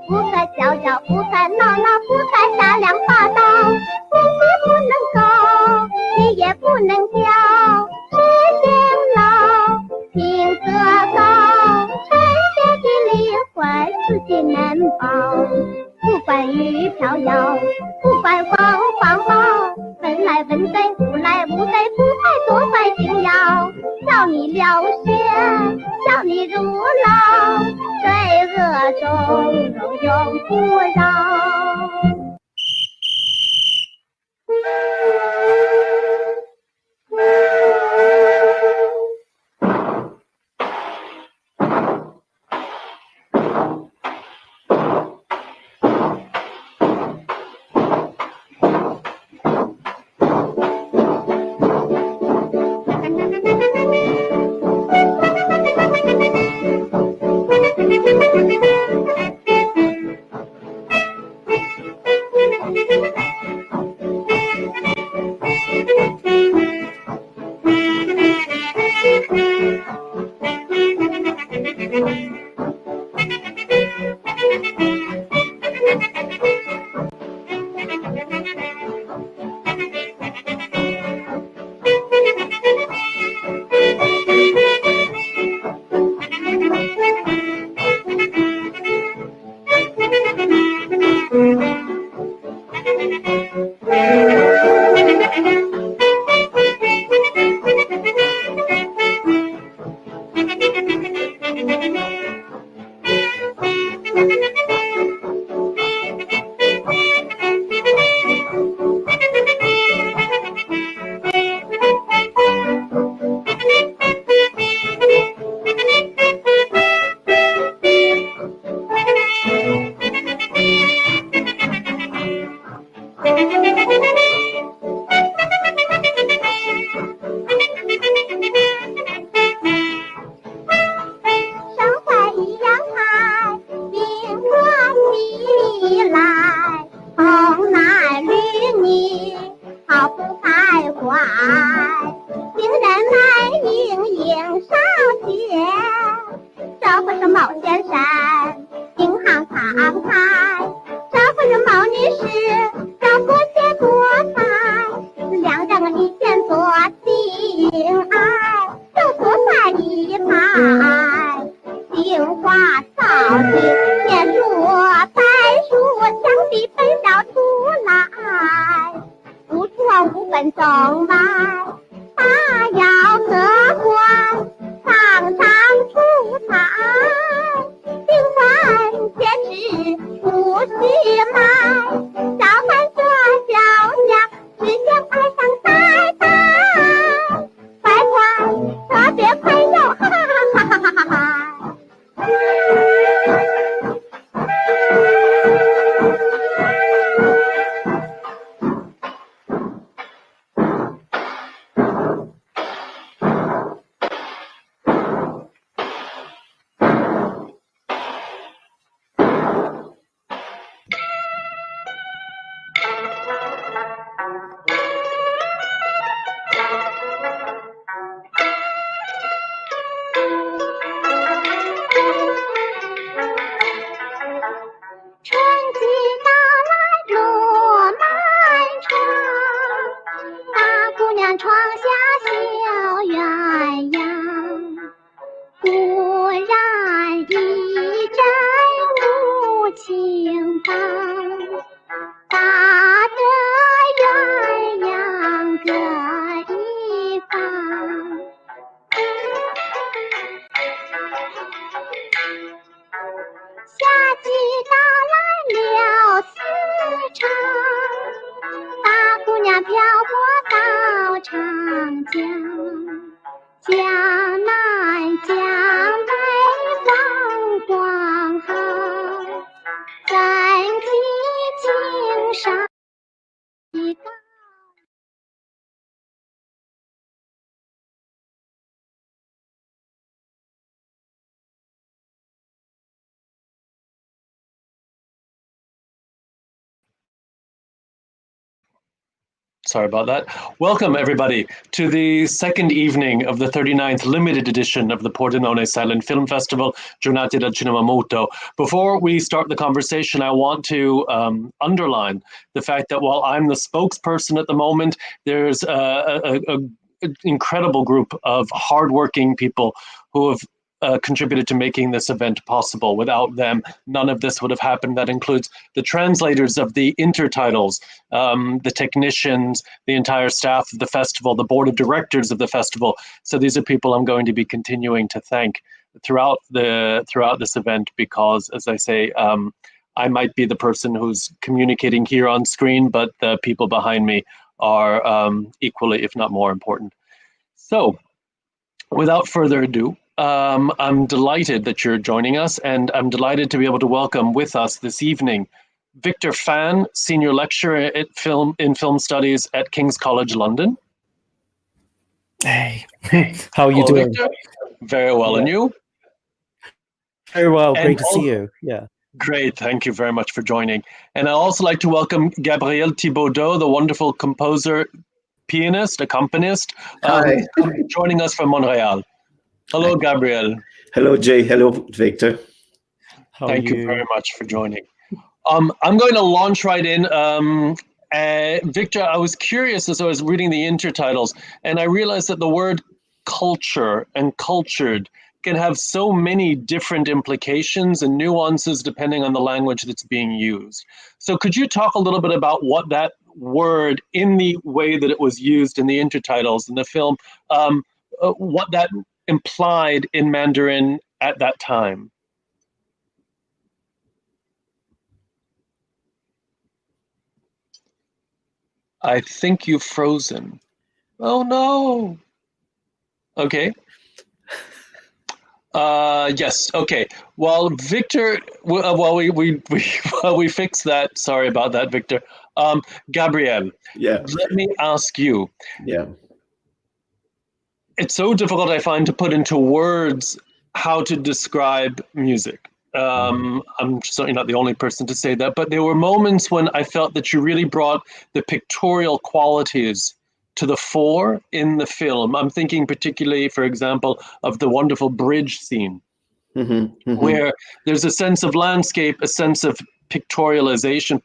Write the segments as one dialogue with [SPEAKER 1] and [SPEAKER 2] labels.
[SPEAKER 1] 不可笑笑，不可闹闹，不可笑。雨飘摇，不管风狂暴，问来问对，不来不对，不该多坏定要，叫你流血，叫你入牢，罪恶中永不饶。
[SPEAKER 2] Sorry about that. Welcome, everybody, to the second evening of the 39th limited edition of the Pordenone Silent Film Festival, Giornate del Cinema Muto. Before we start the conversation, I want to underline the fact that while I'm the spokesperson at the moment, there's an incredible group of hardworking people who have contributed to making this event possible. Without them, none of this would have happened. That includes the translators of the intertitles, the technicians, the entire staff of the festival, the board of directors of the festival. So these are people I'm going to be continuing to thank throughout this event, because, as I say, I might be the person who's communicating here on screen, but the people behind me are equally, if not more important. So, without further ado, I'm delighted that you're joining us, and I'm delighted to be able to welcome with us this evening Victor Fan, Senior Lecturer in Film Studies at King's College London.
[SPEAKER 3] Hey, how are you
[SPEAKER 2] Hello,
[SPEAKER 3] doing?
[SPEAKER 2] Victor. Very well, and you?
[SPEAKER 3] Very well,
[SPEAKER 2] And
[SPEAKER 3] great to see you. Yeah.
[SPEAKER 2] Great, thank you very much for joining. And I'd also like to welcome Gabriel Thibaudeau, the wonderful composer, pianist, accompanist, joining us from Montreal. Hello, Gabriel.
[SPEAKER 4] Hello, Jay. Hello, Victor.
[SPEAKER 2] Thank you very much for joining. I'm going to launch right in. Victor, I was curious as I was reading the intertitles, and I realized that the word culture and cultured can have so many different implications and nuances depending on the language that's being used. So could you talk a little bit about what that word, in the way that it was used in the intertitles in the film, what that implied in Mandarin at that time? I think you've frozen. Oh no. Okay. Yes. Okay. Well, Victor, while we fix that. Sorry about that, Victor. Gabriel.
[SPEAKER 4] Yeah.
[SPEAKER 2] Let me ask you.
[SPEAKER 4] Yeah.
[SPEAKER 2] It's so difficult, I find, to put into words how to describe music. I'm certainly not the only person to say that, but there were moments when I felt that you really brought the pictorial qualities to the fore in the film. I'm thinking particularly, for example, of the wonderful bridge scene, where there's a sense of landscape, a sense of pictorialization,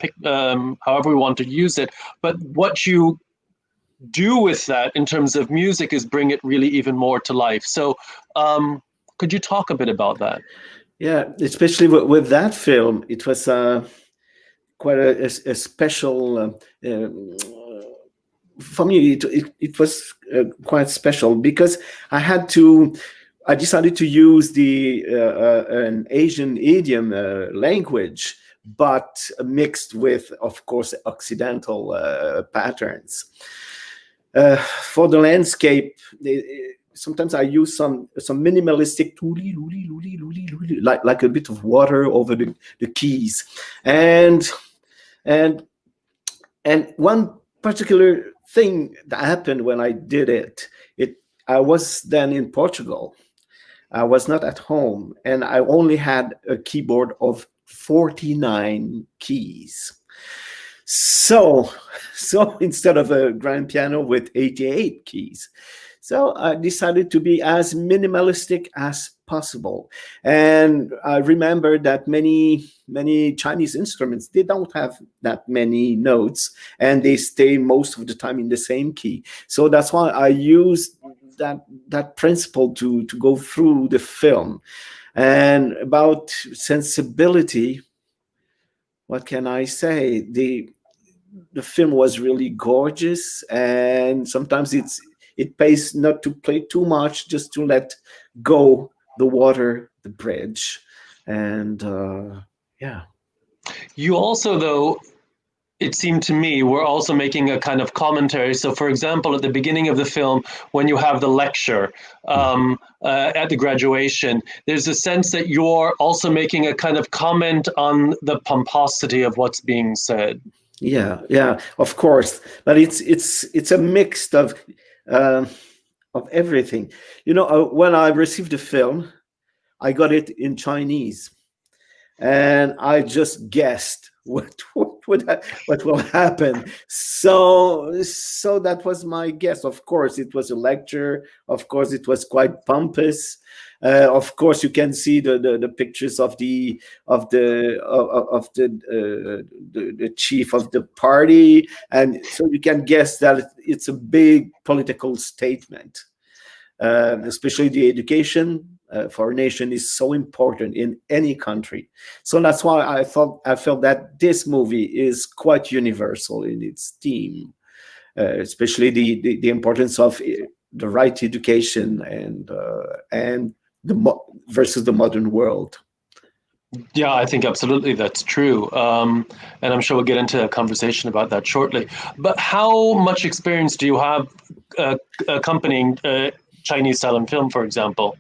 [SPEAKER 2] however we want to use it. But what you do with that in terms of music is bring it really even more to life. So could you talk a bit about that?
[SPEAKER 4] Yeah, especially with that film, it was quite a special, for me, it was quite special because I decided to use an Asian idiom language, but mixed with, of course, Occidental patterns. For the landscape, sometimes I use some minimalistic like a bit of water over the keys, and one particular thing that happened when I did it. I was then in Portugal. I was not at home, and I only had a keyboard of 49 keys. So instead of a grand piano with 88 keys, so I decided to be as minimalistic as possible. And I remember that many Chinese instruments, they don't have that many notes, and they stay most of the time in the same key. So that's why I used that principle to go through the film. And about sensibility, what can I say? The film was really gorgeous, and sometimes it pays not to play too much, just to let go the water, the bridge, and yeah.
[SPEAKER 2] You also, though, it seemed to me, we're also making a kind of commentary. So, for example, at the beginning of the film, when you have the lecture at the graduation, there's a sense that you're also making a kind of comment on the pomposity of what's being said.
[SPEAKER 4] Yeah, of course, but it's a mix of everything. You know, when I received the film, I got it in Chinese, and I just guessed what will happen. So that was my guess. Of course, it was a lecture. Of course, it was quite pompous. Of course, you can see the pictures of the chief of the party, and so you can guess that it's a big political statement, especially the education for a nation is so important in any country. So that's why I felt that this movie is quite universal in its theme, especially the importance of the right education and versus the modern world.
[SPEAKER 2] Yeah, I think absolutely that's true. And I'm sure we'll get into a conversation about that shortly. But how much experience do you have accompanying Chinese silent film, for example?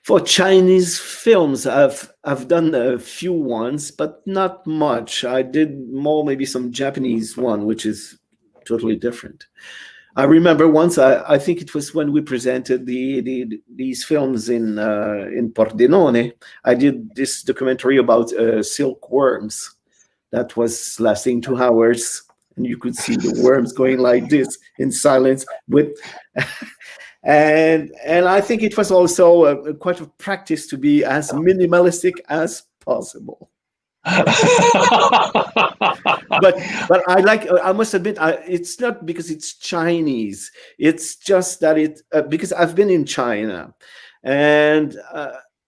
[SPEAKER 4] For Chinese films, I've done a few ones, but not much. I did more maybe some Japanese one, which is totally different. I remember once, I think it was when we presented these films in Pordenone. I did this documentary about silkworms that was lasting 2 hours, and you could see the worms going like this in silence with. And I think it was also quite a practice to be as minimalistic as possible. but I must admit, it's not because it's Chinese. It's just that because I've been in China, and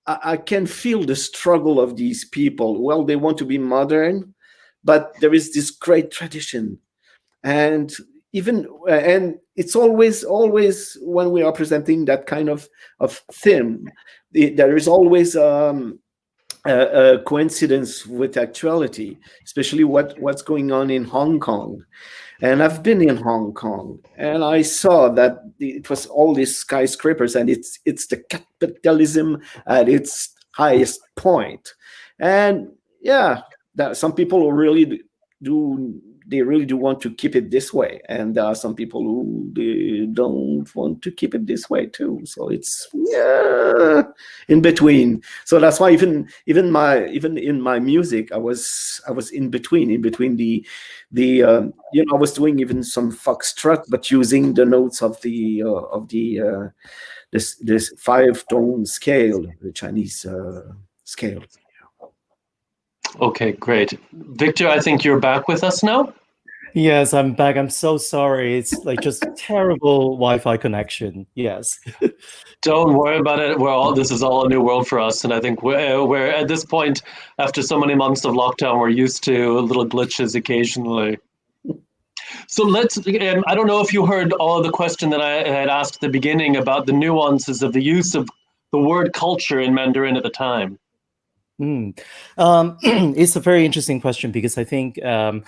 [SPEAKER 4] I can feel the struggle of these people. Well, they want to be modern, but there is this great tradition, and it's always when we are presenting that kind of theme, there is always a coincidence with actuality, especially what's going on in Hong Kong. And I've been in Hong Kong, and I saw that it was all these skyscrapers, and it's the capitalism at its highest point. And yeah, that some people really do want to keep it this way, and there are some people who they don't want to keep it this way too. So it's in between. So that's why even in my music, I was in between the I was doing even some foxtrot, but using the notes of this 5-tone scale, the Chinese scale.
[SPEAKER 2] Okay, great. Victor, I think you're back with us now?
[SPEAKER 3] Yes, I'm back. I'm so sorry. It's like just terrible Wi-Fi connection. Yes.
[SPEAKER 2] Don't worry about it. This is all a new world for us. And I think we're at this point, after so many months of lockdown, we're used to little glitches occasionally. So I don't know if you heard all the question that I had asked at the beginning about the nuances of the use of the word culture in Mandarin at the time.
[SPEAKER 3] It's a very interesting question, because I think there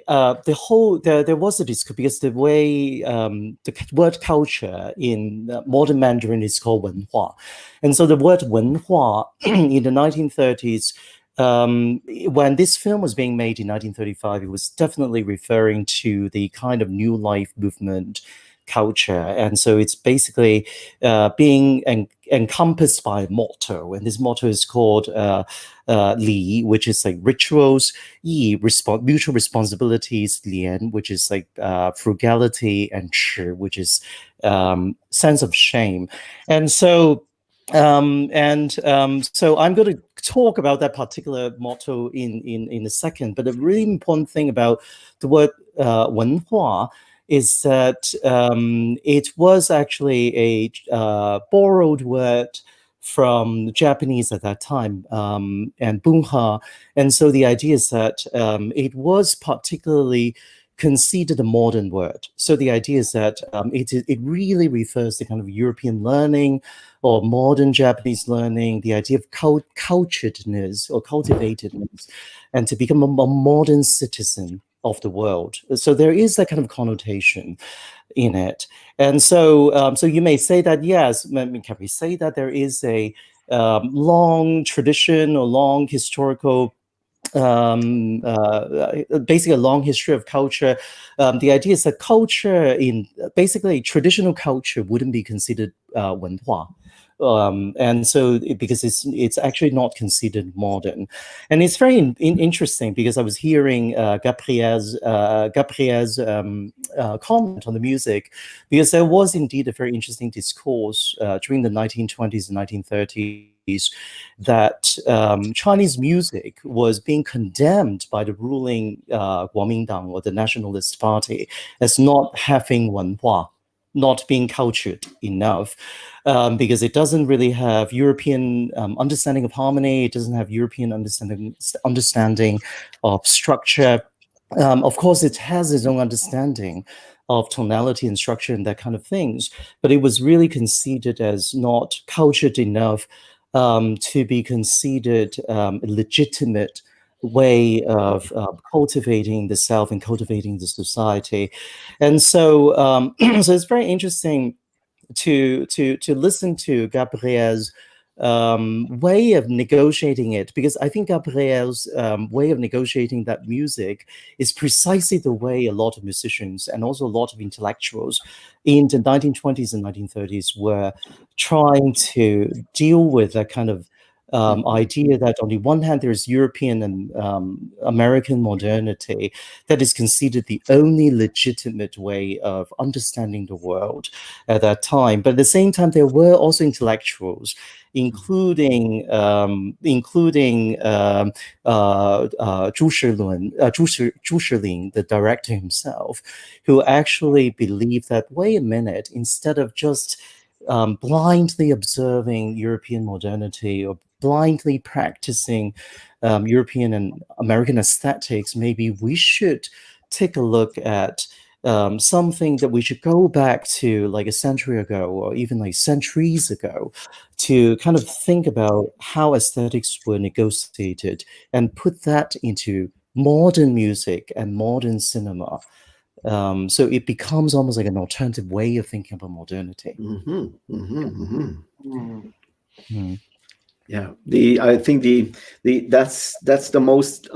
[SPEAKER 3] was a discussion, because the way the word culture in modern Mandarin is called 文化, and so the word 文化 in the 1930s, when this film was being made in 1935, it was definitely referring to the kind of new life movement culture, and so it's basically being encompassed by a motto, and this motto is called Li, which is like rituals, Yi, mutual responsibilities, Lian, which is like frugality, and Shi, which is sense of shame. And so so I'm going to talk about that particular motto in a second, but the really important thing about the word 文化 is that it was actually a borrowed word from Japanese at that time, and bunha. And so the idea is that it was particularly considered a modern word. So the idea is that it really refers to kind of European learning or modern Japanese learning, the idea of culturedness or cultivatedness, and to become a modern citizen of the world. So there is that kind of connotation in it. And so so you may say that, yes, can we say that there is a long tradition or long historical basically a long history of culture. The idea is that culture basically traditional culture wouldn't be considered 文化. And so because it's actually not considered modern. And it's very interesting, because I was hearing Gabriel's comment on the music, because there was indeed a very interesting discourse during the 1920s and 1930s that Chinese music was being condemned by the ruling Kuomintang, or the Nationalist Party, as not having 文化. not being cultured enough, because it doesn't really have European understanding of harmony. It doesn't have European understanding of structure. Of course, it has its own understanding of tonality and structure and that kind of things, but it was really considered as not cultured enough to be considered a legitimate way of cultivating the self and cultivating the society. And so, so it's very interesting to listen to Gabriel's way of negotiating it, because I think Gabriel's way of negotiating that music is precisely the way a lot of musicians and also a lot of intellectuals in the 1920s and 1930s were trying to deal with that kind of idea that on the one hand there is European and American modernity that is considered the only legitimate way of understanding the world at that time, but at the same time there were also intellectuals, including Zhu Shilin, the director himself, who actually believed that, wait a minute, instead of just blindly observing European modernity or blindly practicing European and American aesthetics, maybe we should take a look at something that we should go back to like a century ago or even like centuries ago to kind of think about how aesthetics were negotiated and put that into modern music and modern cinema. So it becomes almost like an alternative way of thinking about modernity.
[SPEAKER 4] Yeah, I think that's the most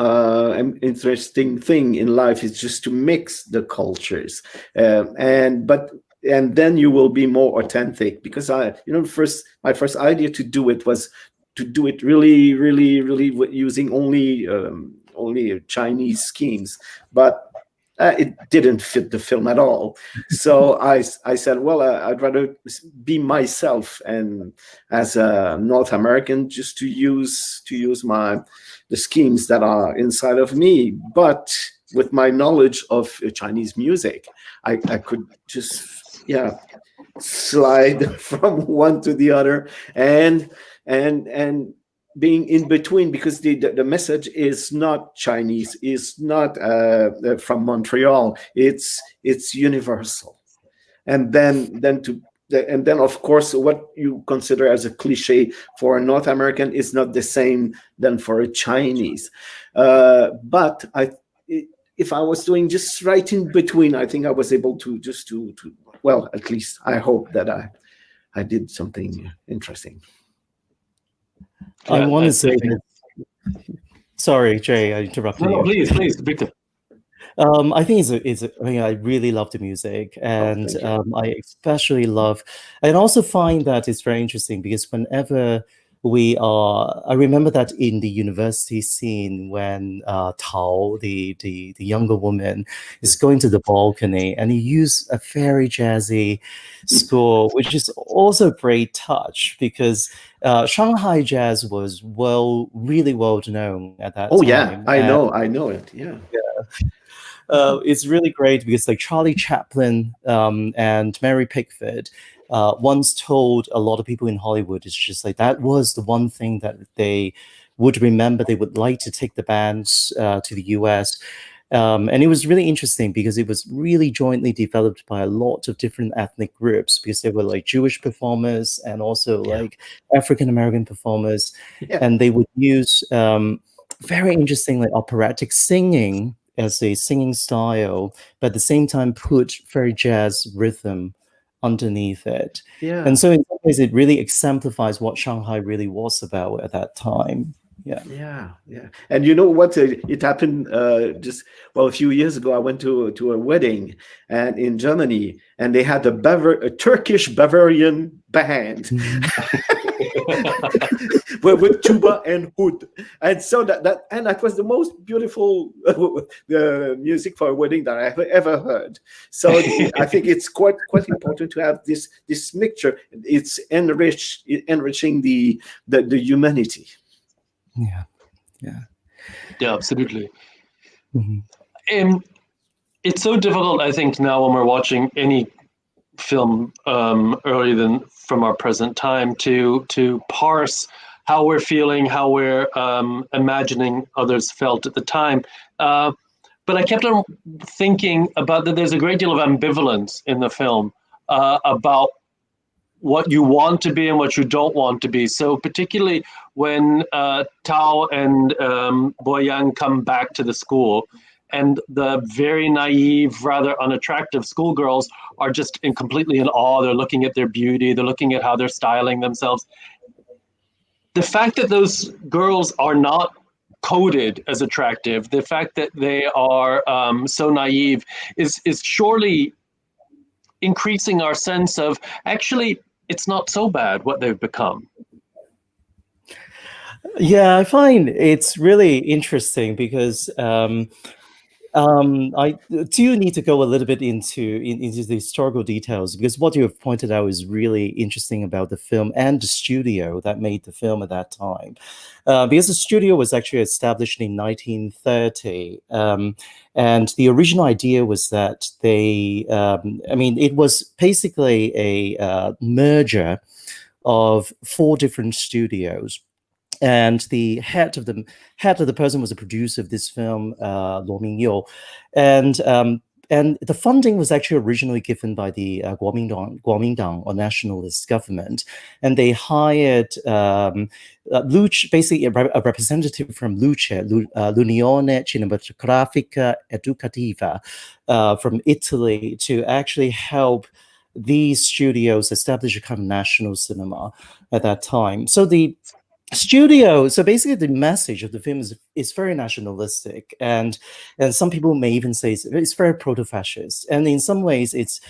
[SPEAKER 4] interesting thing in life, is just to mix the cultures, and then you will be more authentic. Because my first idea to do it was to do it really using only Chinese schemes, but it didn't fit the film at all. So I said, well, I'd rather be myself, and as a North American, just to use the schemes that are inside of me. But with my knowledge of Chinese music, I could just slide from one to the other and being in between, because the message is not Chinese, is not from Montreal, it's universal. And then of course what you consider as a cliche for a North American is not the same than for a Chinese. But if I was doing just right in between, I think I was able to well, at least I hope that I did something interesting.
[SPEAKER 3] I want to say that, sorry, Jay, I interrupted you.
[SPEAKER 2] No, please, Victor.
[SPEAKER 3] I think I really love the music, and I especially love, and also find that it's very interesting because whenever I remember that in the university scene when Tao, the younger woman, is going to the balcony and he used a very jazzy score, which is also a great touch because Shanghai jazz was really well known at that time.
[SPEAKER 4] Oh yeah, I know it. Yeah.
[SPEAKER 3] It's really great because like Charlie Chaplin and Mary Pickford once told a lot of people in Hollywood, it's just like that was the one thing that they would remember. They would like to take the bands to the US. And it was really interesting because it was really jointly developed by a lot of different ethnic groups, because there were like Jewish performers and also like African-American performers. Yeah. And they would use very interesting like operatic singing as a singing style, but at the same time put very jazz rhythm underneath it. Yeah. And so in some ways it really exemplifies what Shanghai really was about at that time. Yeah.
[SPEAKER 4] And you know what? It happened just a few years ago. I went to a wedding and in Germany, and they had a Turkish Bavarian band with tuba and oud, and so that was the most beautiful music for a wedding that I have ever heard. So I think it's quite important to have this mixture. It's enriching the humanity.
[SPEAKER 2] Yeah, absolutely. Mm-hmm. It's so difficult, I think, now when we're watching any film earlier than from our present time to parse how we're feeling, how we're imagining others felt at the time. But I kept on thinking about that there's a great deal of ambivalence in the film about what you want to be and what you don't want to be. So particularly when Tao and Boyang come back to the school, and the very naive, rather unattractive schoolgirls are just completely in awe. They're looking at their beauty. They're looking at how they're styling themselves. The fact that those girls are not coded as attractive, the fact that they are so naive is surely increasing our sense of, actually, it's not so bad what they've become.
[SPEAKER 3] Yeah, I find it's really interesting because I do need to go a little bit into the historical details, because what you have pointed out is really interesting about the film and the studio that made the film at that time. Because the studio was actually established in 1930, and the original idea was that they, it was basically a merger of 4 different studios. And the head of the person was a producer of this film, Luo Mingyou, and the funding was actually originally given by the Kuomintang or nationalist government, and they hired basically a representative from Luce, l'Unione Cinematografica Educativa, from Italy, to actually help these studios establish a kind of national cinema at that time. So basically the message of the film is very nationalistic, and some people may even say it's very proto-fascist, and in some ways it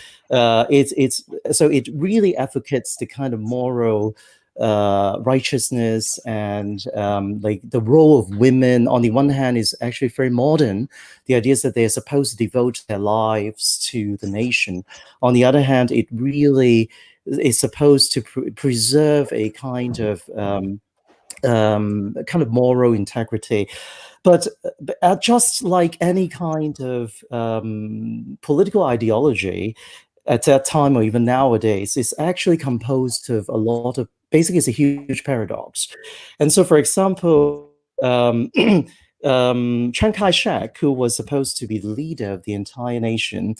[SPEAKER 3] really advocates the kind of moral righteousness, and like the role of women on the one hand is actually very modern. The idea is that they're supposed to devote their lives to the nation. On the other hand, it really is supposed to preserve a kind of moral integrity. But just like any kind of political ideology at that time, or even nowadays, is actually composed of a lot of, basically it's a huge paradox. And so, for example, Chiang Kai-shek, who was supposed to be the leader of the entire nation,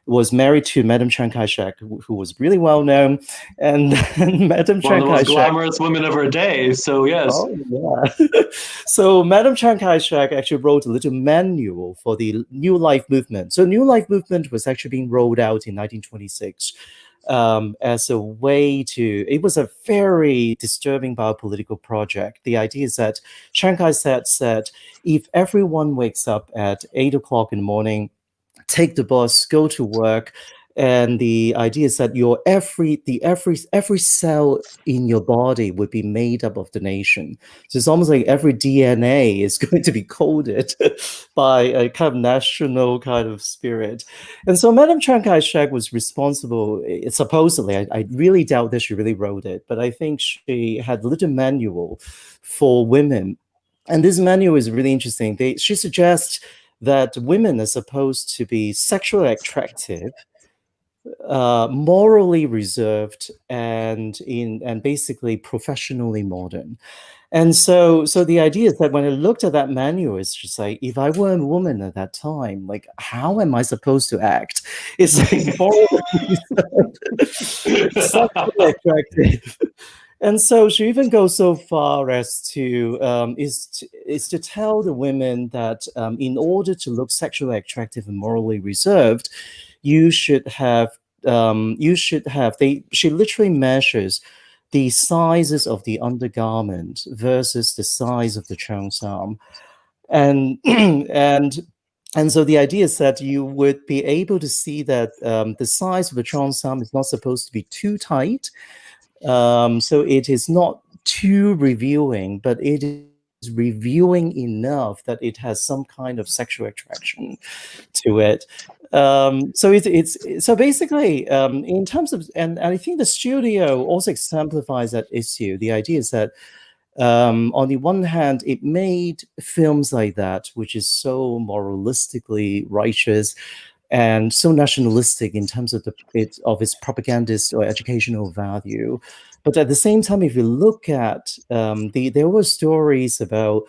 [SPEAKER 3] was married to Madame Chiang Kai-shek, who was really well known, and Madame Chiang Kai-shek, one of the most
[SPEAKER 2] glamorous women of her day. So yes.
[SPEAKER 3] Oh, yeah. So Madame Chiang Kai-shek actually wrote a little manual for the New Life movement. So New Life movement was actually being rolled out in 1926 as a way to. It was a very disturbing biopolitical project. The idea is that Chiang Kai-shek said, if everyone wakes up at 8 o'clock in the morning, take the bus, go to work, and the idea is that every cell in your body would be made up of the nation. So it's almost like every DNA is going to be coded by a kind of national kind of spirit. And so Madame Chiang Kai-shek was responsible, supposedly, I really doubt that she really wrote it, but I think she had a little manual for women. And this manual is really interesting. She suggests that women are supposed to be sexually attractive, morally reserved, and basically professionally modern. And so the idea is that when I looked at that manual, it's just like, if I were a woman at that time, like, how am I supposed to act? It's like morally sexually attractive. And so she even goes so far as to is to tell the women that in order to look sexually attractive and morally reserved, you should have. She literally measures the sizes of the undergarment versus the size of the cheongsam, and so the idea is that you would be able to see that the size of the cheongsam is not supposed to be too tight. So it is not too revealing, but it is revealing enough that it has some kind of sexual attraction to it. So it's basically in terms of, and I think the studio also exemplifies that issue. The idea is that on the one hand, it made films like that, which is so moralistically righteous, and so nationalistic in terms of its propagandist or educational value. But at the same time, if you look at there were stories about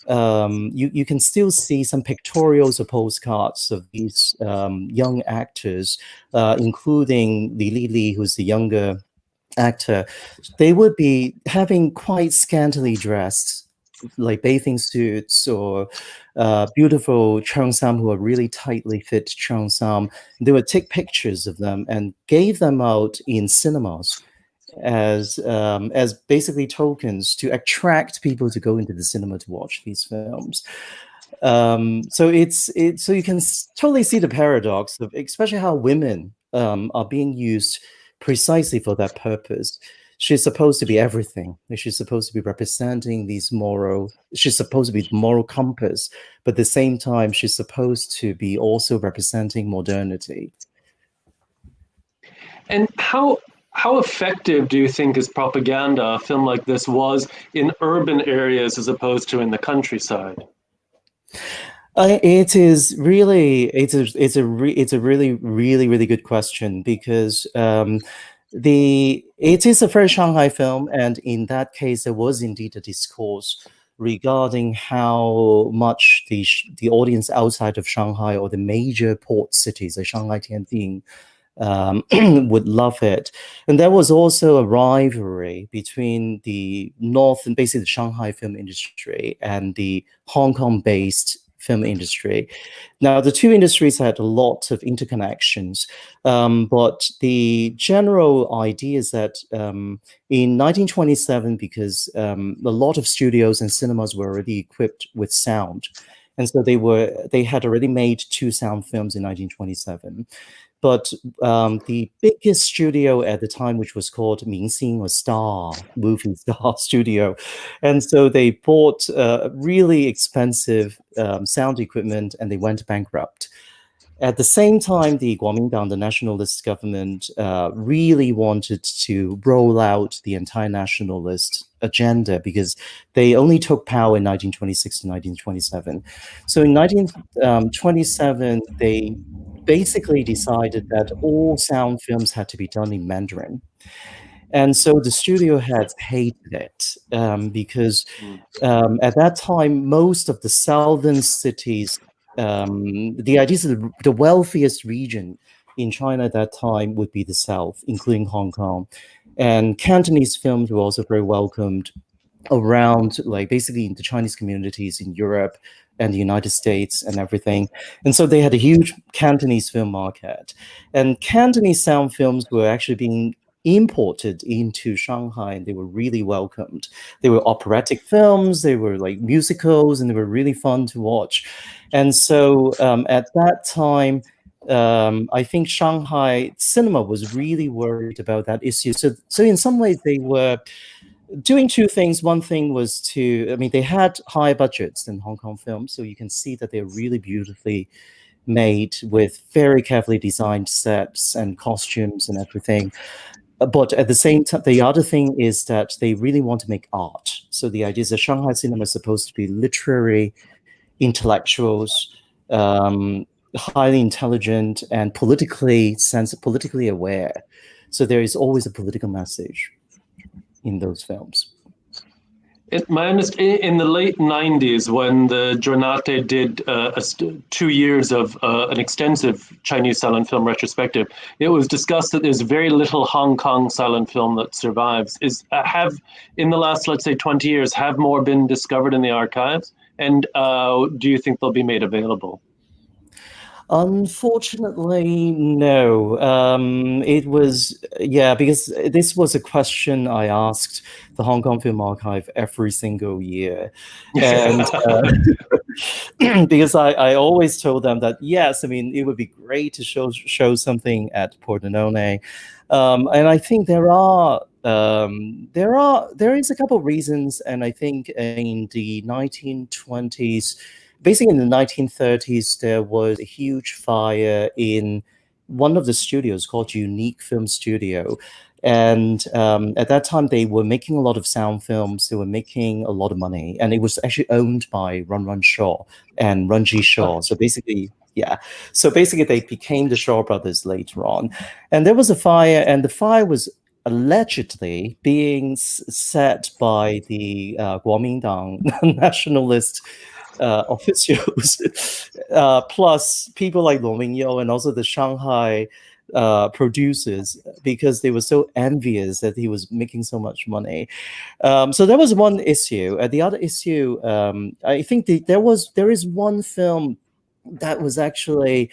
[SPEAKER 3] you can still see some pictorials or postcards of these young actors, including Li Li, who's the younger actor. They would be having quite scantily dressed, like bathing suits or beautiful cheongsam who are really tightly fit cheongsam. They would take pictures of them and gave them out in cinemas as basically tokens to attract people to go into the cinema to watch these films. So you can totally see the paradox of especially how women are being used precisely for that purpose. She's supposed to be everything. She's supposed to be representing she's supposed to be the moral compass, but at the same time, she's supposed to be also representing modernity.
[SPEAKER 2] And how effective do you think is propaganda, a film like this was, in urban areas as opposed to in the countryside?
[SPEAKER 3] It's a really really good question, because it is a very Shanghai film, and in that case, there was indeed a discourse regarding how much the audience outside of Shanghai or the major port cities, like Shanghai, Tianjin, would love it. And there was also a rivalry between the North and basically the Shanghai film industry and the Hong Kong-based film industry. Now, the two industries had a lot of interconnections, but the general idea is that in 1927, because a lot of studios and cinemas were already equipped with sound, and so they had already made 2 sound films in 1927. But the biggest studio at the time, which was called Mingxing, or Star, Movie Star Studio, and so they bought really expensive sound equipment, and they went bankrupt. At the same time, the Kuomintang, the nationalist government, really wanted to roll out the anti nationalist agenda, because they only took power in 1926 to 1927. So in 1927, they basically decided that all sound films had to be done in Mandarin. And so the studio heads hated it, because at that time, most of the southern cities, the idea is that the wealthiest region in China at that time would be the south, including Hong Kong. And Cantonese films were also very welcomed around, like basically in the Chinese communities in Europe and the United States and everything. And so they had a huge Cantonese film market. And Cantonese sound films were actually being imported into Shanghai, and they were really welcomed. They were operatic films, they were like musicals, and they were really fun to watch. And so at that time, I think Shanghai cinema was really worried about that issue. So in some ways, they were doing 2 things. One thing was they had higher budgets than Hong Kong films, so you can see that they're really beautifully made with very carefully designed sets and costumes and everything. But at the same time, the other thing is that they really want to make art. So the idea is that Shanghai cinema is supposed to be literary intellectuals, highly intelligent, and politically aware. So there is always a political message in those films.
[SPEAKER 2] My understanding, in the late 90s, when the Giornate did 2 years of an extensive Chinese silent film retrospective, it was discussed that there's very little Hong Kong silent film that survives. In the last, let's say, 20 years, have more been discovered in the archives? And do you think they'll be made available?
[SPEAKER 3] Unfortunately, no. It was, because this was a question I asked the Hong Kong Film Archive every single year. And because I always told them that, yes, it would be great to show something at Pordenone. And I think there is a couple of reasons. And I think in the 1920s, basically in the 1930s, there was a huge fire in one of the studios called Unique Film Studio. And at that time, they were making a lot of sound films. They were making a lot of money. And it was actually owned by Run Run Shaw and Run Ji Shaw. So basically, Yeah. So basically, they became the Shaw Brothers later on. And there was a fire, and the fire was allegedly being set by the Kuomintang nationalist officials, plus people like Luo Mingyou and also the Shanghai producers, because they were so envious that he was making so much money. So that was one issue. The other issue, I think there is one film that was actually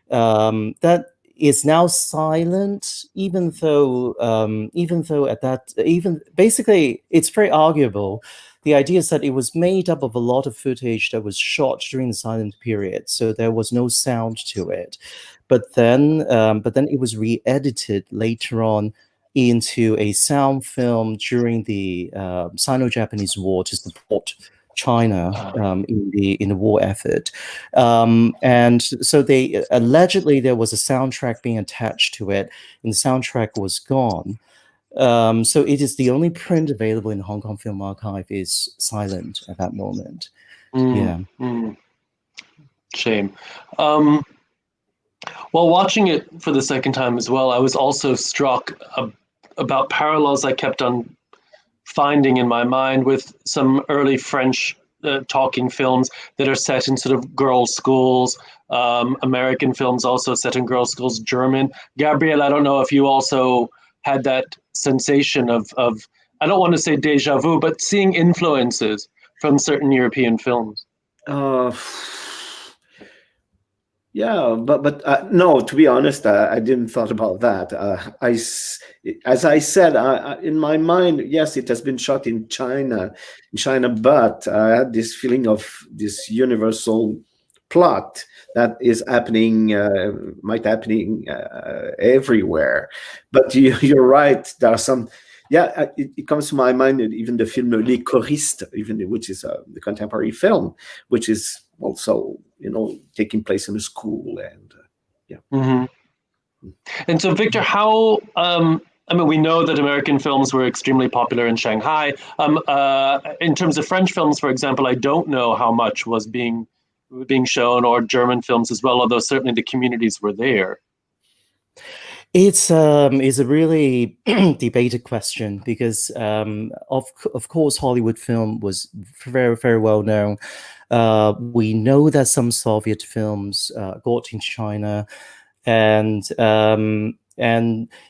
[SPEAKER 3] that is now silent, even though at that, even basically it's very arguable. The idea is that it was made up of a lot of footage that was shot during the silent period, so there was no sound to it. But then it was re-edited later on into a sound film during the Sino-Japanese War to support China in the war effort, and so they allegedly there was a soundtrack being attached to it, and the soundtrack was gone. So it is the only print available in the Hong Kong Film Archive is silent at that moment.
[SPEAKER 2] Shame. While watching it for the second time as well, I was also struck about parallels I kept on finding in my mind with some early French talking films that are set in sort of girls' schools, American films also set in girls' schools, German. Gabriel, I don't know if you also had that sensation of I don't want to say déjà vu, but seeing influences from certain European films.
[SPEAKER 4] Yeah, but no, to be honest, I didn't thought about that. As I said, in my mind, yes, it has been shot in China, but I had this feeling of this universal plot that is might happening everywhere. But you're right. There are some. Yeah, it comes to my mind even the film Les Choristes, which is the contemporary film, which is also taking place in a school, and
[SPEAKER 2] And so, Victor, how? I mean, we know that American films were extremely popular in Shanghai. In terms of French films, for example, I don't know how much was being shown, or German films as well, although certainly the communities were there.
[SPEAKER 3] It's a really debated question because of course Hollywood film was very, very well known. We know that some Soviet films got into China, and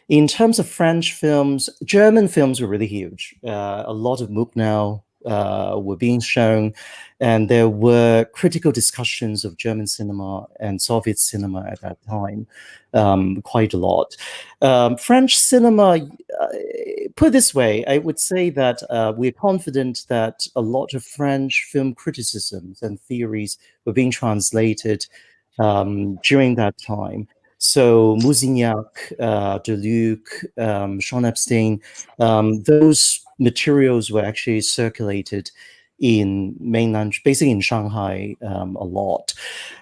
[SPEAKER 3] in terms of French films, German films were really huge. A lot of Mugnow were being shown, and there were critical discussions of German cinema and Soviet cinema at that time, quite a lot. French cinema, put it this way, I would say that we're confident that a lot of French film criticisms and theories were being translated during that time. So Mousignac, Deluc, Jean Epstein, those materials were actually circulated in mainland, basically in Shanghai, a lot.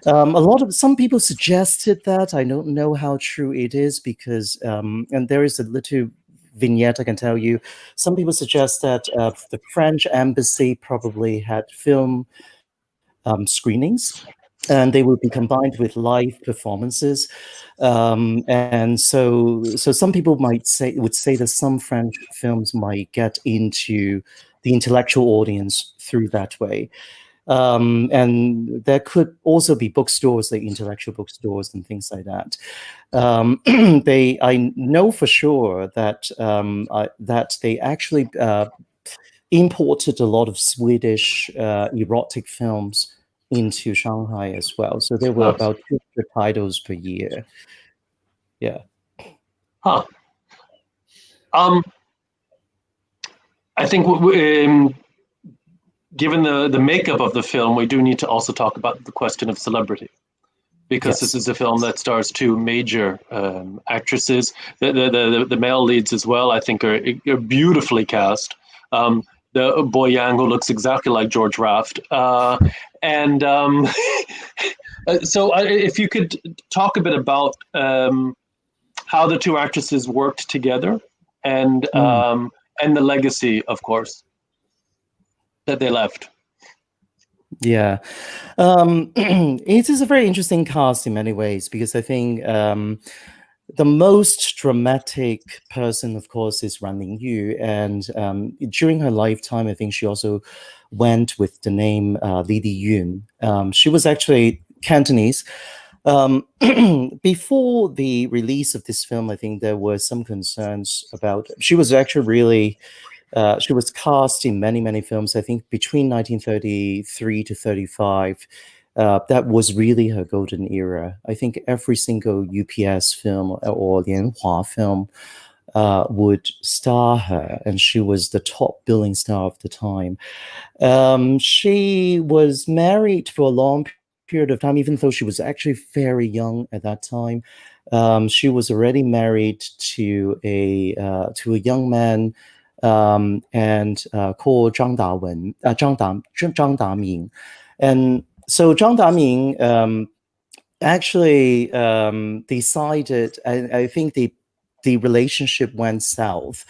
[SPEAKER 3] Some people suggested that. I don't know how true it is because, and there is a little vignette I can tell you. Some people suggest that the French embassy probably had film screenings, and they would be combined with live performances, and so some people would say that some French films might get into the intellectual audience through that way, and there could also be bookstores, like intellectual bookstores and things like that. I know for sure that that they actually imported a lot of Swedish erotic films into Shanghai as well. So there were about 200 titles per year. Yeah.
[SPEAKER 2] Huh. I think given the makeup of the film, we do need to also talk about the question of celebrity, because this is a film that stars two major actresses. The male leads as well, I think, are beautifully cast. The boy Yang, who looks exactly like George Raft. And so if you could talk a bit about how the two actresses worked together, and the legacy, of course, that they left.
[SPEAKER 3] Yeah. It is a very interesting cast in many ways because I think the most dramatic person, of course, is Ran Mingyou. And during her lifetime, I think she also went with the name Li Yun. She was actually Cantonese. Before the release of this film, I think there were some concerns about. She was actually really. She was cast in many, many films. I think between 1933 to 35, that was really her golden era. I think every single UPS film or Lianhua film would star her, and she was the top billing star of the time. She was married for a long period of time, even though she was actually very young at that time. She was already married to a young man and called Zhang Daming. And so Zhang Daming actually decided, I think the relationship went south.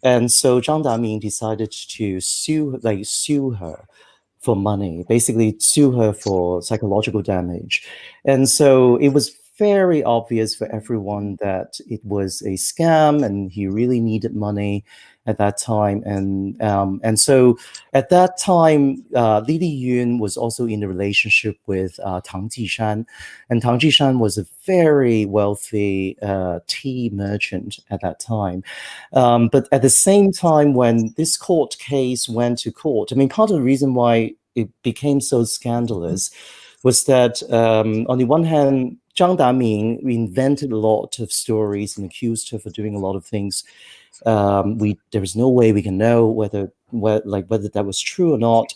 [SPEAKER 3] And so Zhang Daming decided to sue her for money, basically sue her for psychological damage. And so it was very obvious for everyone that it was a scam and he really needed money at that time. And so at that time, Li Yun was also in a relationship with Tang Jishan. And Tang Jishan was a very wealthy tea merchant at that time. But at the same time, when this court case went to court, I mean, part of the reason why it became so scandalous was that, on the one hand, Zhang Daming invented a lot of stories and accused her for doing a lot of things. There was no way we can know whether that was true or not.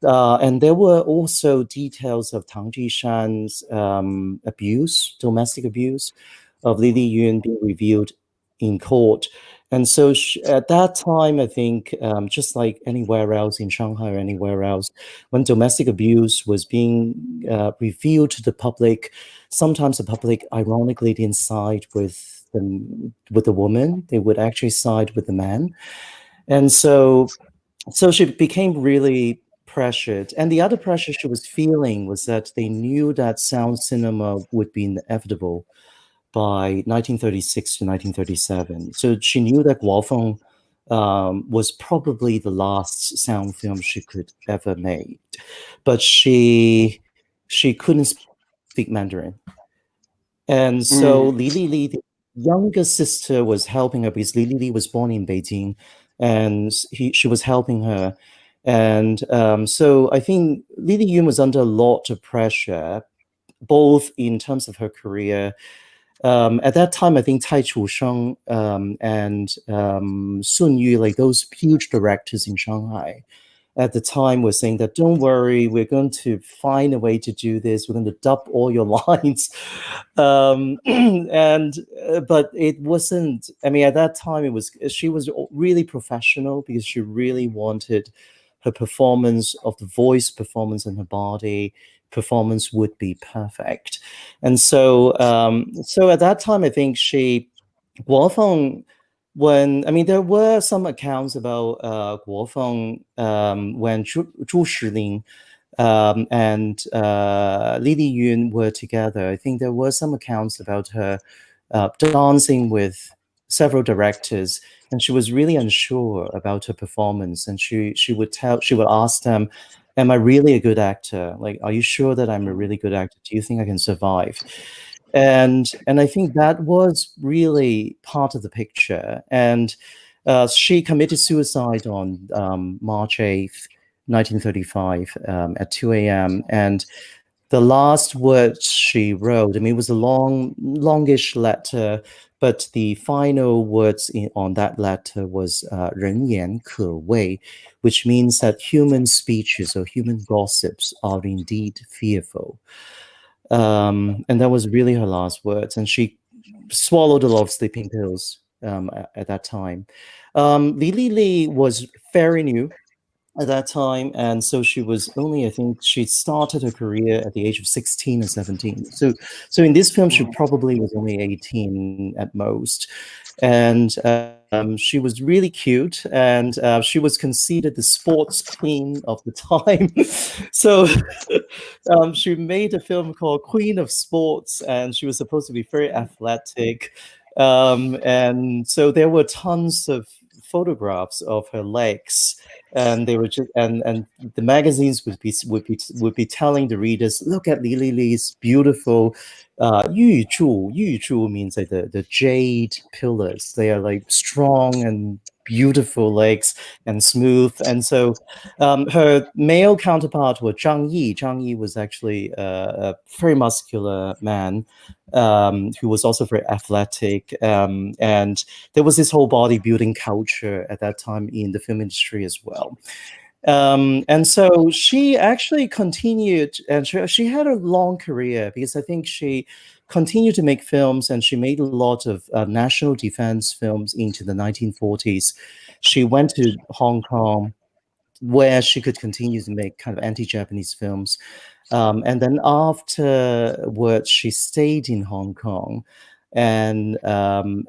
[SPEAKER 3] And there were also details of Tang Jishan's domestic abuse of Li Yun being revealed in court. And so at that time, I think, just like anywhere else in Shanghai or anywhere else, when domestic abuse was being revealed to the public, sometimes the public ironically didn't side with the woman. They would actually side with the man. And so she became really pressured. And the other pressure she was feeling was that they knew that sound cinema would be inevitable by 1936 to 1937. So she knew that Guofeng was probably the last sound film she could ever make. But she couldn't speak Mandarin. And so Li, the youngest sister, was helping her because Li was born in Beijing, and she was helping her. And so I think Li Yun was under a lot of pressure, both in terms of her career. At that time, I think Cai Chusheng and Sun Yu, like those huge directors in Shanghai, at the time were saying that, don't worry, we're going to find a way to do this. We're going to dub all your lines. But it wasn't, I mean, at that time, she was really professional because she really wanted her performance of the voice performance and her body performance would be perfect. And so, at that time, I think Guofeng, there were some accounts about Guofeng when Zhu Shilin and Li Yun were together. I think there were some accounts about her dancing with several directors, and she was really unsure about her performance. And she would ask them, "Am I really a good actor? Like, are you sure that I'm a really good actor? Do you think I can survive?" And I think that was really part of the picture. And she committed suicide on March 8th, 1935, at 2 a.m. And the last words she wrote, I mean, it was a longish letter, but the final words on that letter was 人言可畏, which means that human speeches or human gossips are indeed fearful. And that was really her last words. And she swallowed a lot of sleeping pills at that time. Li was very new. at that time, and so she was only, I think she started her career at the age of 16 or 17. So in this film, she probably was only 18 at most, and she was really cute, and she was considered the sports queen of the time. So she made a film called Queen of Sports, and she was supposed to be very athletic. And so there were tons of photographs of her legs, and they were just, and the magazines would be telling the readers, look at Li Li's beautiful 玉柱. 玉柱 means like the jade pillars. They are like strong and beautiful legs and smooth. And so her male counterpart was Zhang Yi. Zhang Yi was actually a very muscular man who was also very athletic. And there was this whole bodybuilding culture at that time in the film industry as well. And so she actually continued, and she had a long career, because I think she continued to make films, and she made a lot of national defense films into the 1940s. She went to Hong Kong, where she could continue to make kind of anti-Japanese films. And then afterwards, she stayed in Hong Kong. And then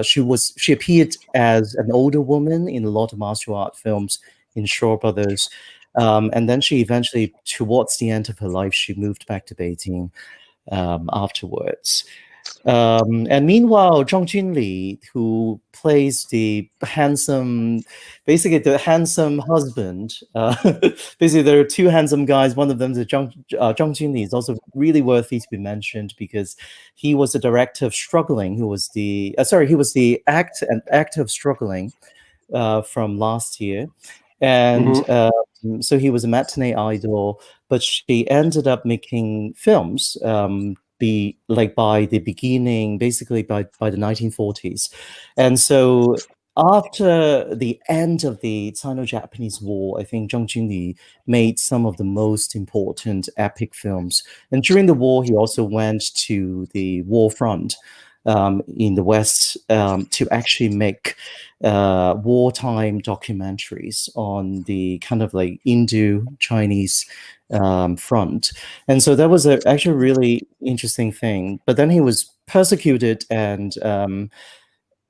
[SPEAKER 3] she appeared as an older woman in a lot of martial art films in Shaw Brothers, and then she eventually, towards the end of her life, she moved back to Beijing afterwards. And meanwhile, Zhang Junli, who plays the handsome husband, basically there are two handsome guys. One of them is Zhang Junli, is also really worthy to be mentioned, because he was the director of Struggling, he was the actor of Struggling from last year. And so he was a matinee idol, but she ended up making films by the beginning, basically by the 1940s. And so after the end of the Sino-Japanese War, I think Zhang Junli made some of the most important epic films. And during the war, he also went to the war front in the West to actually make wartime documentaries on the kind of like Indo-Chinese front. And so that was actually a really interesting thing. But then he was persecuted and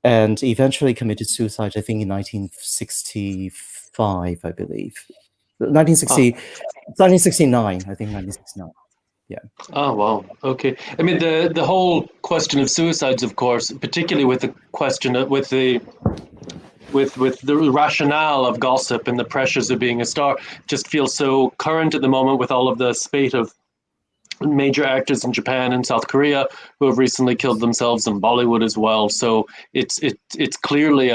[SPEAKER 3] eventually committed suicide, I think in 1965, I believe. 1969, I think 1969. Yeah.
[SPEAKER 2] Oh, wow. Okay. I mean, the whole question of suicides, of course, particularly with the question of, with the rationale of gossip and the pressures of being a star, just feels so current at the moment, with all of the spate of major actors in Japan and South Korea who have recently killed themselves, in Bollywood as well. So it's clearly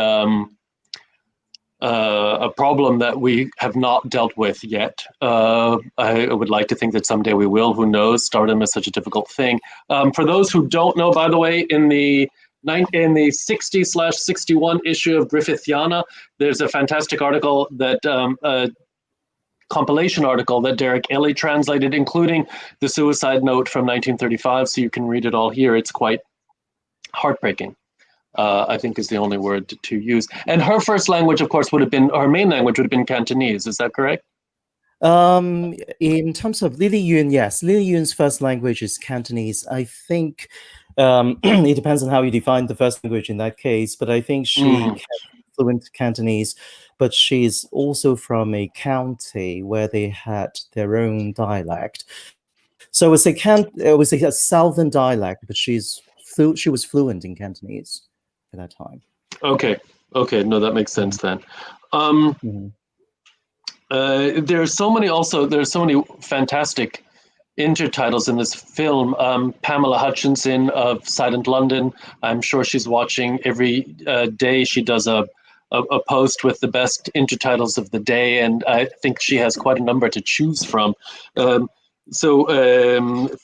[SPEAKER 2] a problem that we have not dealt with yet. I would like to think that someday we will. Who knows? Stardom is such a difficult thing. For those who don't know, by the way, in the 60/61 issue of Griffithiana, there's a fantastic article that compilation article that Derek Ellie translated, including the suicide note from 1935. So you can read it all here. It's quite heartbreaking. I think is the only word to use. And her first language, of course, her main language would have been Cantonese. Is that correct?
[SPEAKER 3] In terms of Lily Yun, yes. Lily Yun's first language is Cantonese. I think it depends on how you define the first language in that case, but I think she can fluent Cantonese, but she's also from a county where they had their own dialect. So it was a southern dialect, but she was fluent in Cantonese at that time.
[SPEAKER 2] Okay. No, that makes sense then. There's so many fantastic intertitles in this film. Pamela Hutchinson of Silent London, I'm sure she's watching every day. She does a post with the best intertitles of the day, and I think she has quite a number to choose from. So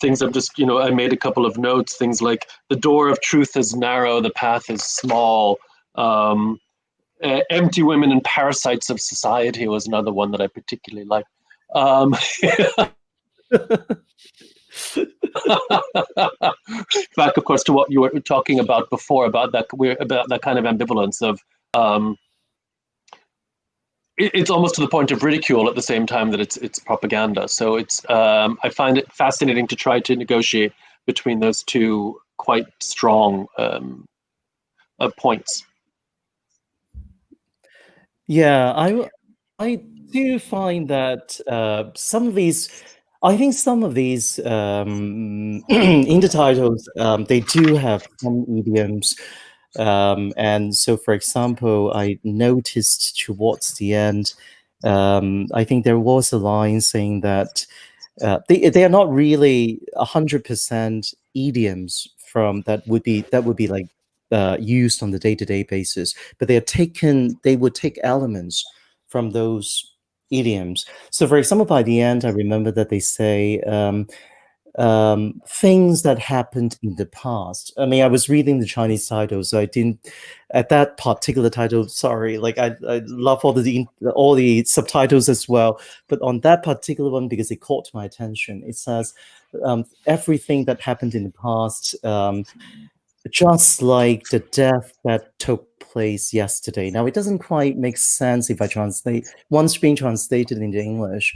[SPEAKER 2] things I'm just, I made a couple of notes, things like the door of truth is narrow, the path is small. Empty women and parasites of society was another one that I particularly liked. Back, of course, to what you were talking about before, about that kind of ambivalence of it's almost to the point of ridicule at the same time that it's propaganda. So it's I find it fascinating to try to negotiate between those two quite strong points.
[SPEAKER 3] Yeah, I do find that some of these, I think some of these intertitles, they do have some idioms. And so, for example, I noticed towards the end, I think there was a line saying that they are not really 100% idioms from that would be like used on the day-to-day basis, but they would take elements from those idioms. So, for example, by the end, I remember that they say things that happened in the past. I mean, I was reading the Chinese title, so I didn't at that particular title. Sorry, like I love all the subtitles as well, but on that particular one, because it caught my attention, it says everything that happened in the past, just like the death that took place yesterday. Now, it doesn't quite make sense if I translate once being translated into English.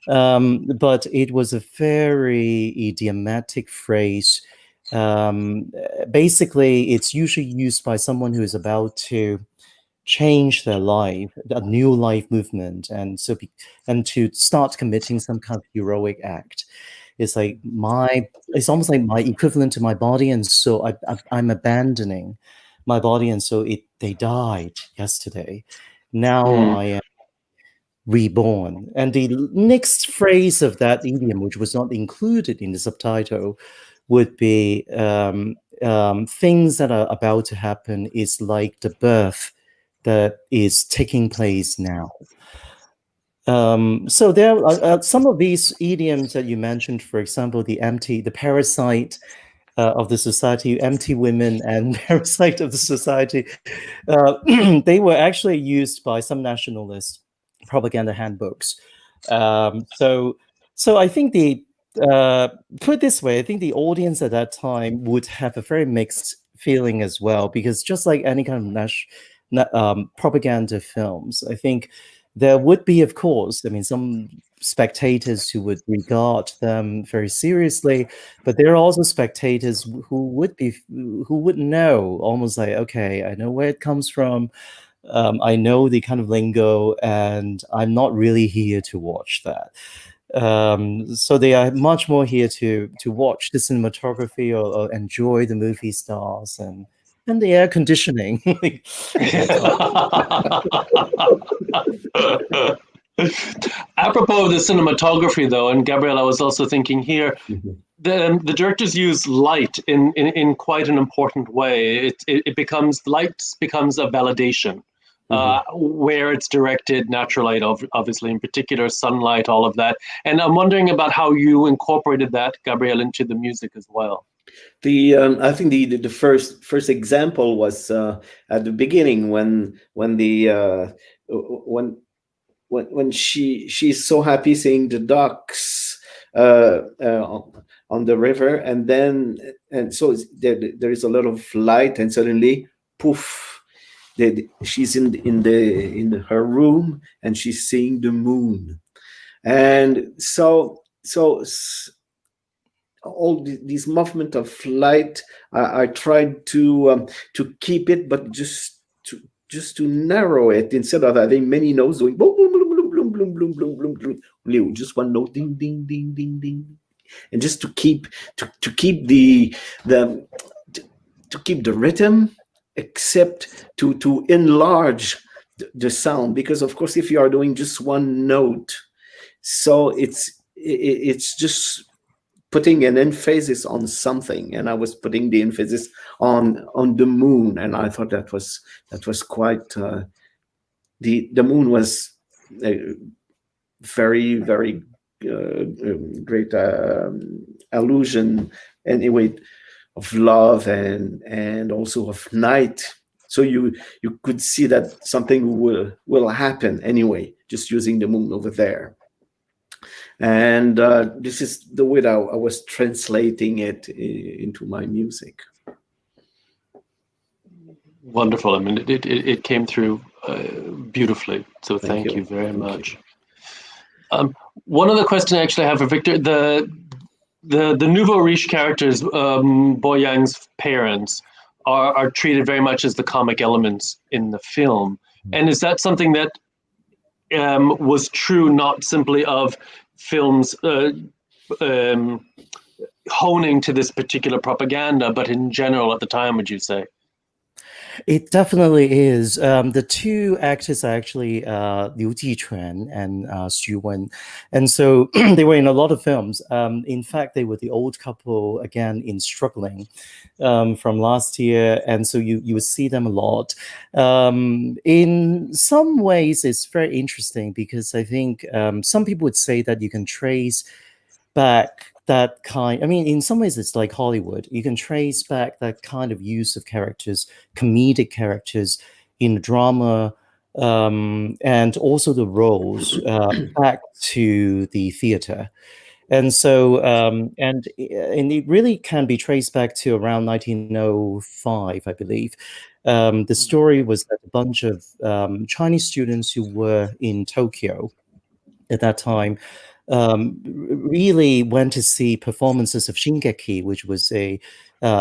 [SPEAKER 3] But it was a very idiomatic phrase. Basically, it's usually used by someone who is about to change their life, a new life movement, and to start committing some kind of heroic act. It's like it's almost like my equivalent to my body and soul. I'm abandoning my body and soul. They died yesterday. Now I am reborn. And the next phrase of that idiom, which was not included in the subtitle, would be things that are about to happen is like the birth that is taking place now. So there are some of these idioms that you mentioned, for example, the parasite of the society, empty women, and parasite of the society. They were actually used by some nationalist propaganda handbooks. So I think put it this way, I think the audience at that time would have a very mixed feeling as well, because just like any kind of propaganda films, I think there would be, of course, I mean, some spectators who would regard them very seriously, but there are also spectators who would know, almost like, okay, I know where it comes from. I know the kind of lingo, and I'm not really here to watch that. So they are much more here to watch the cinematography or enjoy the movie stars and the air conditioning.
[SPEAKER 2] Apropos of the cinematography, though, and Gabriel, I was also thinking here, the directors use light in quite an important way. Light becomes a validation. Where it's directed, natural light, obviously, in particular, sunlight, all of that. And I'm wondering about how you incorporated that, Gabriel, into the music as well.
[SPEAKER 4] I think the first example was at the beginning when she's so happy seeing the ducks on the river, and so there is a lot of light, and suddenly, poof. She's in her room, and she's seeing the moon, and so all these movement of light, I tried to keep it, but just to narrow it, instead of having many notes doing boom boom boom boom boom boom boom boom boom boom, just one note, ding ding ding ding ding, and just to keep the rhythm, except to enlarge the sound, because of course if you are doing just one note, so it's just putting an emphasis on something, and I was putting the emphasis on the moon, and I thought that was quite the moon was a very, very great allusion anyway of love and also of night. So you could see that something will happen anyway, just using the moon over there. And this is the way that I was translating it into my music.
[SPEAKER 2] Wonderful. I mean, it came through beautifully. So thank you very
[SPEAKER 4] Thank
[SPEAKER 2] much. One other question I actually have for Victor: the nouveau riche characters, Bo Yang's parents, are treated very much as the comic elements in the film, and is that something that was true not simply of films honing to this particular propaganda, but in general at the time, would you say?
[SPEAKER 3] It definitely is. The two actors are actually Liu Jiquan and Xu Wen. And so they were in a lot of films. In fact, they were the old couple, again, in Struggling from last year. And so you would see them a lot. In some ways, it's very interesting because I think some people would say that you can trace back that kind. I mean, in some ways, it's like Hollywood. You can trace back that kind of use of characters, comedic characters in the drama, and also the roles back to the theater. And so, and it really can be traced back to around 1905, I believe. The story was that a bunch of Chinese students who were in Tokyo at that time really went to see performances of Shingeki, which was a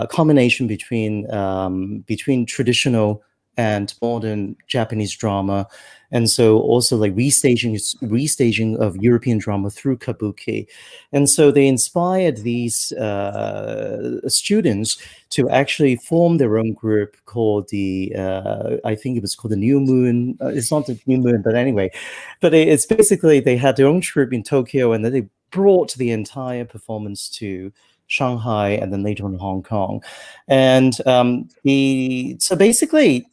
[SPEAKER 3] combination between traditional and modern Japanese drama, and so also like restaging of European drama through kabuki. And so they inspired these students to actually form their own group called the I think it was called the New Moon. It's not the New Moon, but anyway, but it's basically they had their own troupe in Tokyo, and then they brought the entire performance to Shanghai and then later on Hong Kong. And so basically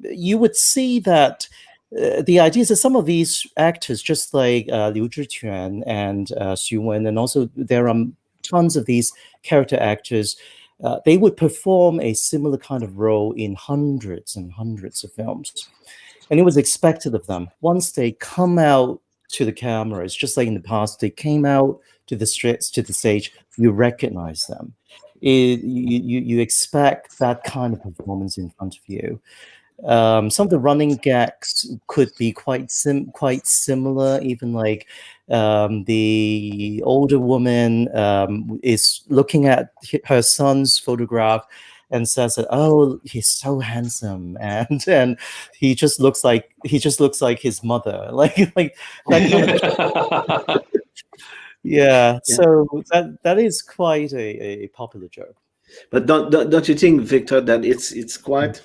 [SPEAKER 3] you would see that the idea is that some of these actors, just like Liu Zhiquan and Xu Wen, and also there are tons of these character actors, they would perform a similar kind of role in hundreds and hundreds of films. And it was expected of them. Once they come out to the camera, it's just like in the past, they came out to the stage, you recognize them. You expect that kind of performance in front of you. Some of the running gags could be quite similar, even like the older woman is looking at her son's photograph and says that, oh, he's so handsome, and he just looks like his mother, like that kind of yeah. So that is quite a popular joke.
[SPEAKER 4] But don't you think, Victor, that it's quite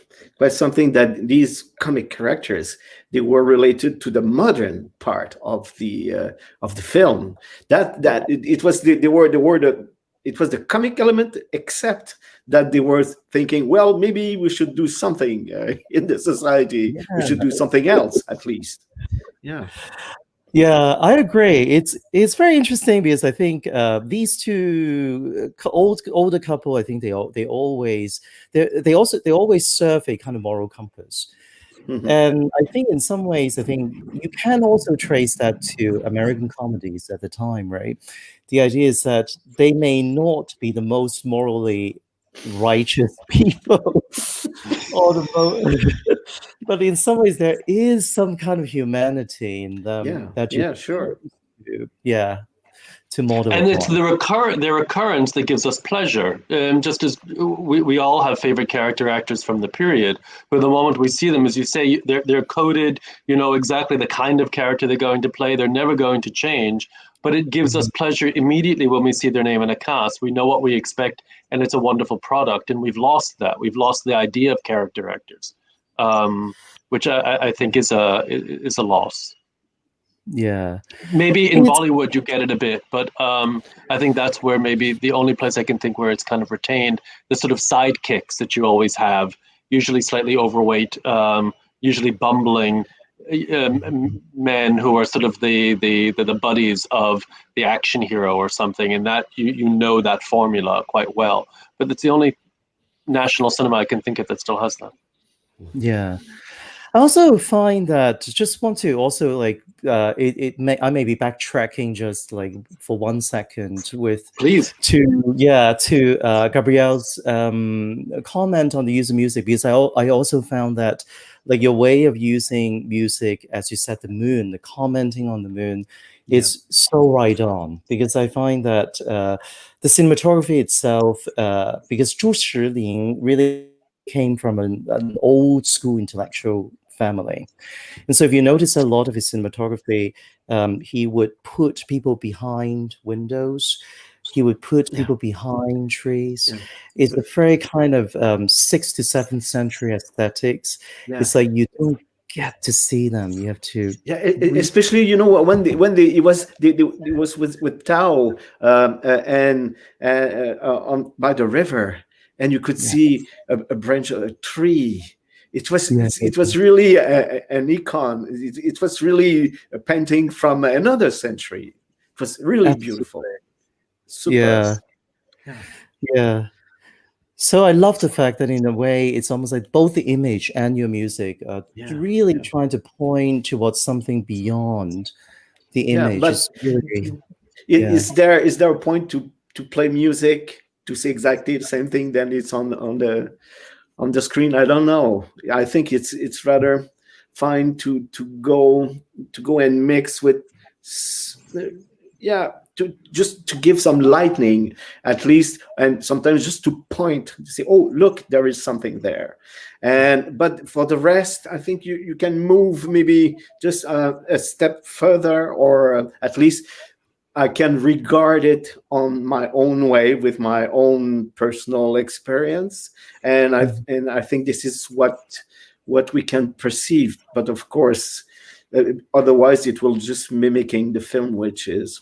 [SPEAKER 4] something that these comic characters, they were related to the modern part of the film, that it was it was the comic element, except that they were thinking, well, maybe we should do something in the society. Yeah. We should do something else at least. Yeah.
[SPEAKER 3] Yeah, I agree. It's very interesting because I think these two older couple, I think they always serve a kind of moral compass. Mm-hmm. And I think in some ways, I think you can also trace that to American comedies at the time, right? The idea is that they may not be the most morally righteous people but in some ways there is some kind of humanity in them
[SPEAKER 4] sure
[SPEAKER 3] to model,
[SPEAKER 2] and it's the recurrence that gives us pleasure, just as we all have favorite character actors from the period, but the moment we see them, as you say, they're coded, you know exactly the kind of character they're going to play, they're never going to change, but it gives us pleasure immediately when we see their name in a cast. We know what we expect, and it's a wonderful product, and we've lost that. We've lost the idea of character actors, which I think is a loss.
[SPEAKER 3] Yeah.
[SPEAKER 2] Maybe in Bollywood you get it a bit, but I think that's where maybe the only place I can think where it's kind of retained, the sort of sidekicks that you always have, usually slightly overweight, usually bumbling men who are sort of the buddies of the action hero or something, and that you know that formula quite well. But it's the only national cinema I can think of that still has that.
[SPEAKER 3] Yeah. I also find that, just want to also like I may be backtracking just like for 1 second with to Gabriel's comment on the use of music, because I also found that like your way of using music, as you said, the moon, the commenting on the moon, is so right on, because I find that the cinematography itself, because Zhu Shilin really came from an old school intellectual family. And so if you notice a lot of his cinematography, he would put people behind windows. He would put people behind trees.
[SPEAKER 4] Yeah.
[SPEAKER 3] It's a very kind of 6th to 7th century aesthetics.
[SPEAKER 4] Yeah.
[SPEAKER 3] It's like you don't get to see them. You have to.
[SPEAKER 4] Yeah, especially when it was with Tao and on by the river, and you could see a branch of a tree. It was really an icon. It was really a painting from another century. It was really beautiful. Super.
[SPEAKER 3] Yeah. So I love the fact that in a way it's almost like both the image and your music are really trying to point towards something beyond the image.
[SPEAKER 4] But is there a point to play music to say exactly the same thing than it's on the screen? I don't know. I think it's rather fine to go and mix with to give some lightning at least, and sometimes just to point to say, oh look, there is something there. But for the rest, I think you can move maybe just a step further, or at least I can regard it on my own way with my own personal experience, and I think this is what we can perceive. But of course, otherwise it will just mimicking the film, which is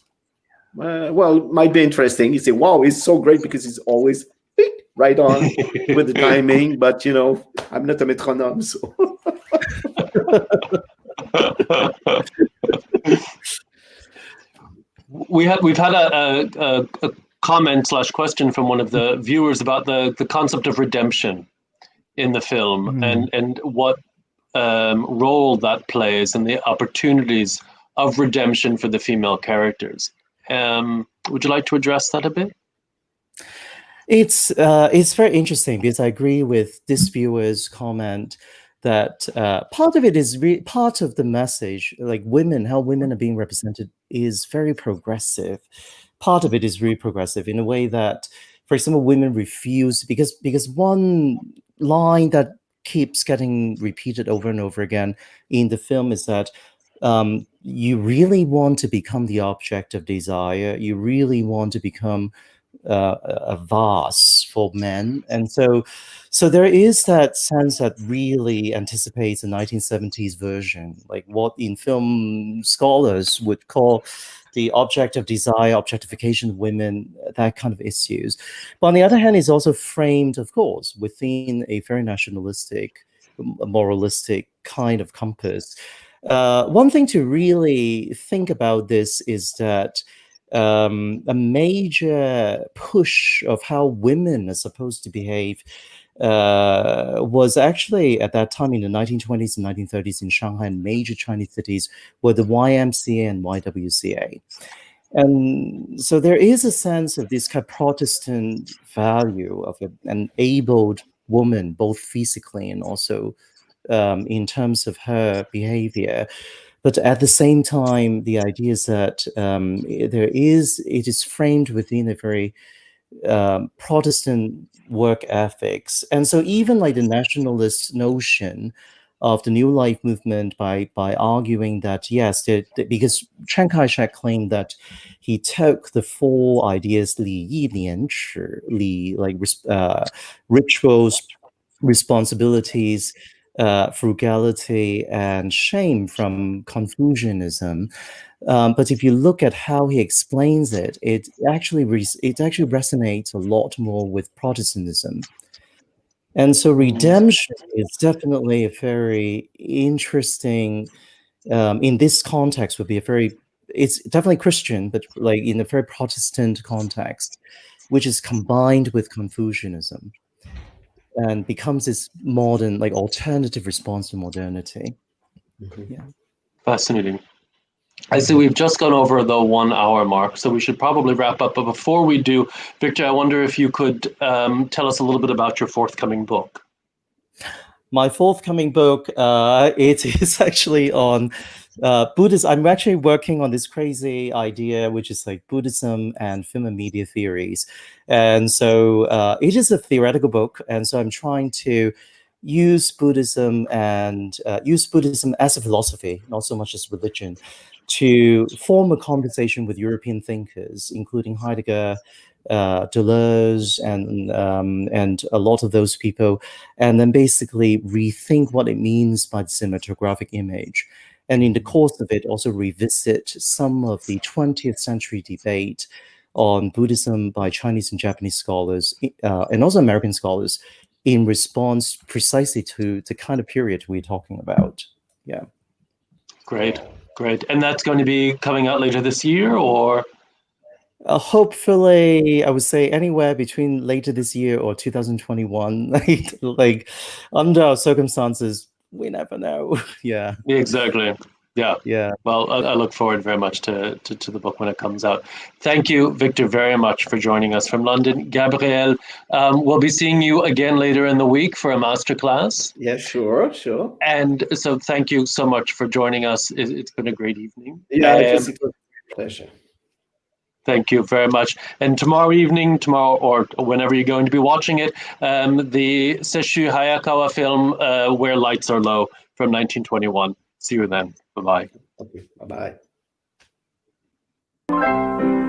[SPEAKER 4] might be interesting. You say, wow, it's so great because it's always right on with the timing, but I'm not a metronome, so.
[SPEAKER 2] We've had a comment / question from one of the viewers about the concept of redemption in the film, and what role that plays and the opportunities of redemption for the female characters. Would you like to address that a bit?
[SPEAKER 3] It's very interesting, because I agree with this viewer's comment that part of it is part of the message, like how women are being represented, is very progressive. Part of it is really progressive in a way that, for example, women refuse, because one line that keeps getting repeated over and over again in the film is that you really want to become the object of desire. You really want to become a vase for men. And so there is that sense that really anticipates the 1970s version, like what in film scholars would call the object of desire, objectification of women, that kind of issues. But on the other hand, it's also framed, of course, within a very nationalistic, moralistic kind of compass. One thing to really think about this is that a major push of how women are supposed to behave was actually at that time in the 1920s and 1930s in Shanghai and major Chinese cities were the YMCA and YWCA. And so there is a sense of this kind of Protestant value of an abled woman, both physically and also in terms of her behavior. But at the same time, the idea is that it is framed within a very Protestant work ethics. And so even like the nationalist notion of the New Life movement by arguing that, yes, because Chiang Kai-shek claimed that he took the four ideas, Li Yi, Lian Chi, Li, like rituals, responsibilities, frugality, and shame from Confucianism. But if you look at how he explains it, it actually resonates a lot more with Protestantism. And so redemption is definitely a very interesting, in this context would be it's definitely Christian, but like in a very Protestant context, which is combined with Confucianism and becomes this modern, like alternative response to modernity. Yeah.
[SPEAKER 2] Fascinating. I see we've just gone over the 1 hour mark, so we should probably wrap up. But before we do, Victor, I wonder if you could tell us a little bit about your forthcoming book.
[SPEAKER 3] my forthcoming book, it is actually on Buddhism. I'm actually working on this crazy idea, which is like Buddhism and film and media theories. And so it is a theoretical book. And so I'm trying to use Buddhism and use Buddhism as a philosophy, not so much as religion, to form a conversation with European thinkers, including Heidegger, Deleuze, and a lot of those people, and then basically rethink what it means by the cinematographic image. And in the course of it, also revisit some of the 20th century debate on Buddhism by Chinese and Japanese scholars, and also American scholars, in response precisely to the kind of period we're talking about. Yeah.
[SPEAKER 2] Great. And that's going to be coming out later this year, or?
[SPEAKER 3] Hopefully, I would say anywhere between later this year or 2021. like under our circumstances, we never know. Yeah.
[SPEAKER 2] Exactly. Yeah.
[SPEAKER 3] Yeah.
[SPEAKER 2] Well, I look forward very much to the book when it comes out. Thank you, Victor, very much for joining us from London. Gabriel, we'll be seeing you again later in the week for a masterclass.
[SPEAKER 4] Yeah, sure.
[SPEAKER 2] And so thank you so much for joining us. It's been a great evening.
[SPEAKER 4] Yeah, it was a pleasure.
[SPEAKER 2] Thank you very much. And tomorrow or whenever you're going to be watching it, the Sesshu Hayakawa film, Where Lights Are Low, from 1921. See you then. Bye-bye.
[SPEAKER 4] Okay, bye-bye.